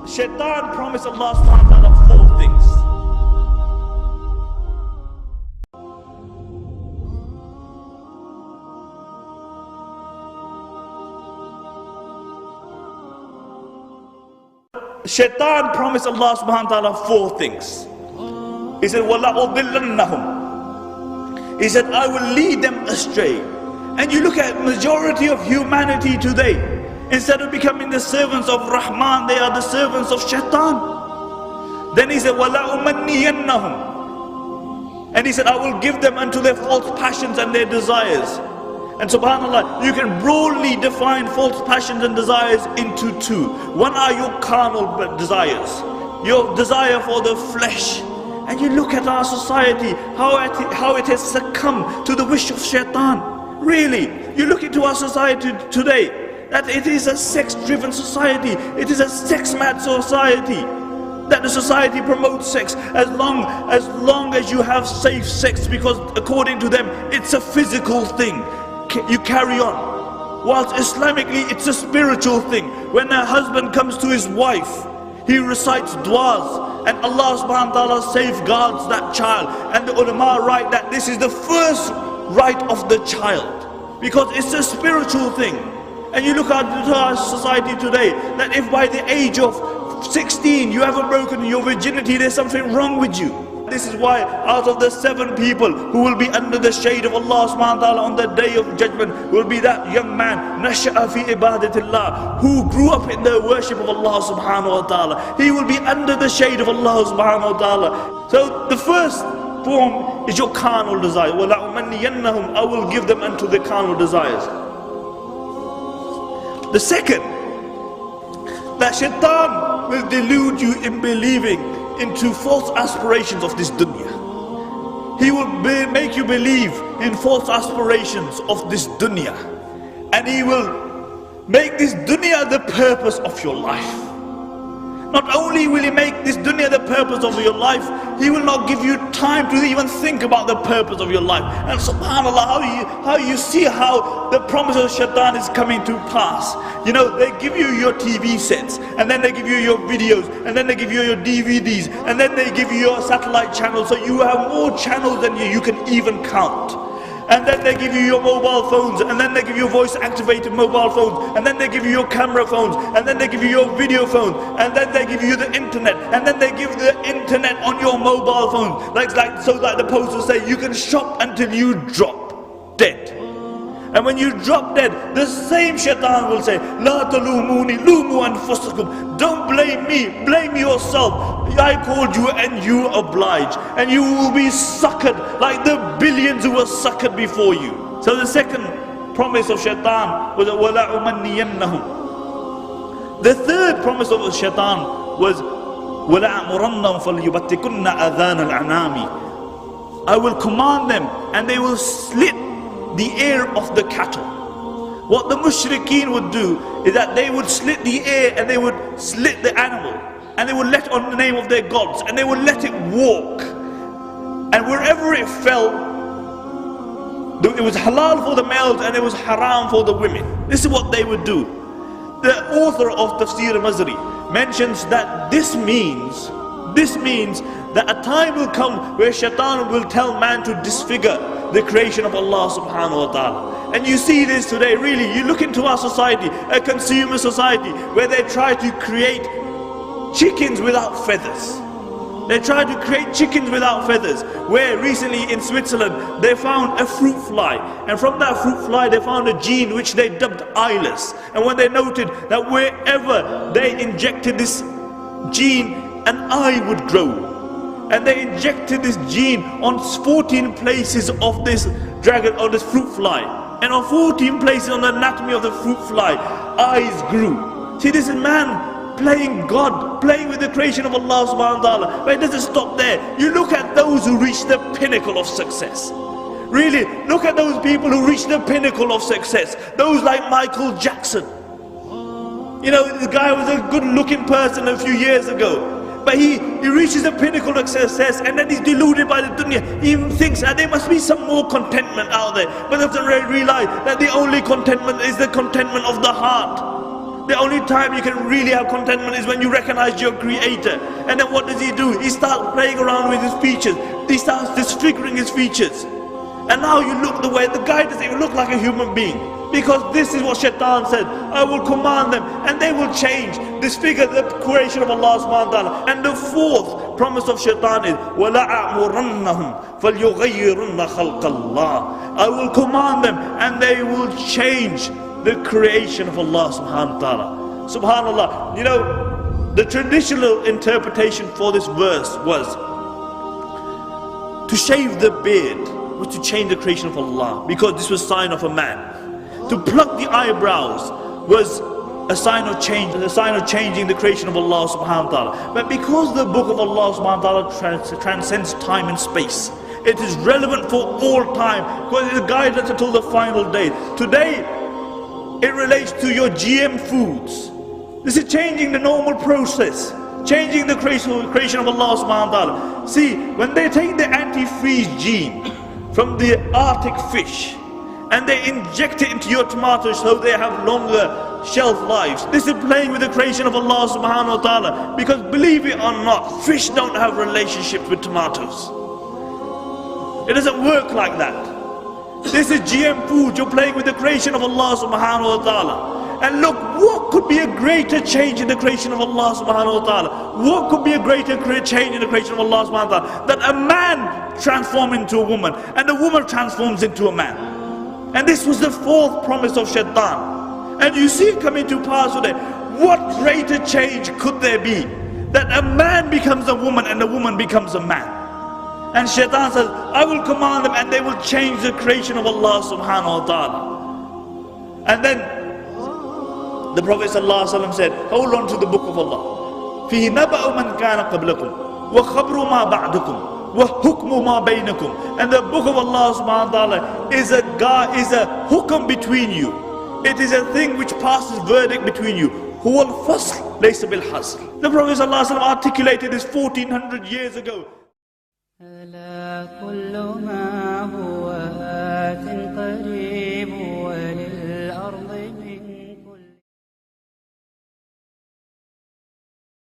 Shaitan promised Allah subhanahu wa ta'ala 4 things. Shaitan promised Allah subhanahu wa ta'ala 4 things. He said, وَلَأُضِلَّنَّهُمْ. He said, I will lead them astray. And you look at majority of humanity today, instead of becoming the servants of Rahman, they are the servants of Shaitan. Then he said, وَلَأُمَنِّيَنَّهُمْ. And he said, I will give them unto their false passions and their desires. And subhanAllah, you can broadly define false passions and desires into 2. One are your carnal desires, your desire for the flesh. And you look at our society, how it has succumbed to the wish of Shaitan. Really, you look into our society today, that it is a sex-driven society, it is a sex-mad society. That the society promotes sex as long as you have safe sex, because according to them it's a physical thing. You carry on. Whilst Islamically it's a spiritual thing. When a husband comes to his wife, he recites du'as, and Allah subhanahu wa ta'ala safeguards that child. And the ulama write that this is the first right of the child, because it's a spiritual thing. And you look at our society today, that if by the age of 16 you haven't broken your virginity, there's something wrong with you. This is why out of the 7 people who will be under the shade of Allah subhanahu wa ta'ala on the day of judgment, will be that young man, nasha'a fi ibadatillah, who grew up in the worship of Allah subhanahu wa ta'ala. He will be under the shade of Allah subhanahu wa ta'ala. So the first form is your carnal desire. وَلَأُمَنِّيَنَّهُمْ. I will give them unto the carnal desires. The second, that Shaitan will delude you in believing into false aspirations of this dunya. He will make you believe in false aspirations of this dunya, and he will make this dunya the purpose of your life. Not only will he make this dunya the purpose of your life, he will not give you time to even think about the purpose of your life. And subhanAllah, how you see how the promise of Shaitan is coming to pass. You know, they give you your TV sets, and then they give you your videos, and then they give you your DVDs, and then they give you your satellite channels, so you have more channels than you can even count. And then they give you your mobile phones, and then they give you voice activated mobile phones, and then they give you your camera phones, and then they give you your video phones, and then they give you the internet, and then they give the internet on your mobile phone. So like the posters say, you can shop until you drop dead. And when you drop dead, the same Shaitan will say, La talumuni, lumu anfusakum. Don't blame me, blame yourself. I called you and you oblige. And you will be suckered like the billions who were suckered before you. So the second promise of Shaitan was, وَلَا أُمَنِّيَنَّهُمْ. The third promise of Shaitan was, وَلَا أَمُرَنَّهُمْ فَلْيُبَتِّكُنَّ أَذَانَ الْأَعْنَامِ. I will command them, and they will slit the ear of the cattle. What the mushrikeen would do is that they would slit the ear, and they would slit the animal, and they would let on the name of their gods, and they would let it walk, and wherever it fell, it was halal for the males and it was haram for the women. This is what they would do. The author of Tafsir al-Mazari mentions that this means that a time will come where Shaitan will tell man to disfigure the creation of Allah subhanahu wa ta'ala. And you see this today, really. You look into our society, a consumer society, where they try to create chickens without feathers. They try to create chickens without feathers. Where recently in Switzerland they found a fruit fly, and from that fruit fly they found a gene which they dubbed eyeless. And when they noted that wherever they injected this gene, an eye would grow. And they injected this gene on 14 places of this dragon, or this fruit fly. And on 14 places on the anatomy of the fruit fly, eyes grew. See, this is man playing God, playing with the creation of Allah subhanahu wa ta'ala. But it doesn't stop there. You look at those who reach the pinnacle of success. Really, look at those people who reach the pinnacle of success. Those like Michael Jackson. You know, this guy was a good looking person a few years ago. But he reaches the pinnacle of success, and then he's deluded by the dunya. He even thinks that there must be some more contentment out there. But doesn't realize that the only contentment is the contentment of the heart. The only time you can really have contentment is when you recognize your Creator. And then what does he do? He starts playing around with his features. He starts disfiguring his features. And now you look the way, the guy doesn't even look like a human being. Because this is what Shaitan said, I will command them and they will change, disfigure the creation of Allah subhanahu wa ta'ala. And the fourth promise of Shaitan is, وَلَأَعْمُرَنَّهُمْ فَلْيُغَيِّرُنَّ خَلْقَ اللَّهِ. I will command them and they will change the creation of Allah subhanahu wa ta'ala. Subhanallah. You know, the traditional interpretation for this verse was to shave the beard was to change the creation of Allah, because this was a sign of a man. To pluck the eyebrows was a sign of change, a sign of changing the creation of Allah subhanahu wa ta'ala. But because the book of Allah subhanahu wa ta'ala transcends time and space, it is relevant for all time, because it guides us until the final day. Today, it relates to your GM foods. This is changing the normal process, changing the creation of Allah subhanahu wa ta'ala. See, when they take the antifreeze gene from the Arctic fish and they inject it into your tomatoes so they have longer shelf lives, this is playing with the creation of Allah subhanahu wa ta'ala. Because believe it or not, fish don't have relationships with tomatoes. It doesn't work like that. This is GM food. You're playing with the creation of Allah subhanahu wa ta'ala. And look, what could be a greater change in the creation of Allah subhanahu wa ta'ala? What could be a greater change in the creation of Allah subhanahu wa ta'ala? That a man transforms into a woman and a woman transforms into a man. And this was the fourth promise of Shaitan. And you see it coming to pass today. What greater change could there be? That a man becomes a woman and a woman becomes a man. And Shaitan says, I will command them and they will change the creation of Allah subhanahu wa ta'ala. And then the Prophet ﷺ said, hold on to the book of Allah. فِي نَبَأُ مَنْ كَانَ قَبْلَكُمْ وَخَبْرُ مَا بَعْدُكُمْ وَحُكْمُ مَا بَيْنَكُمْ. And the book of Allah subhanahu wa ta'ala is a hukm between you. It is a thing which passes verdict between you. هُوَ الْفَصْلِ لَيْسَ بِالْحَصْلِ. The Prophet ﷺ articulated this 1400 years ago. ألا كل ما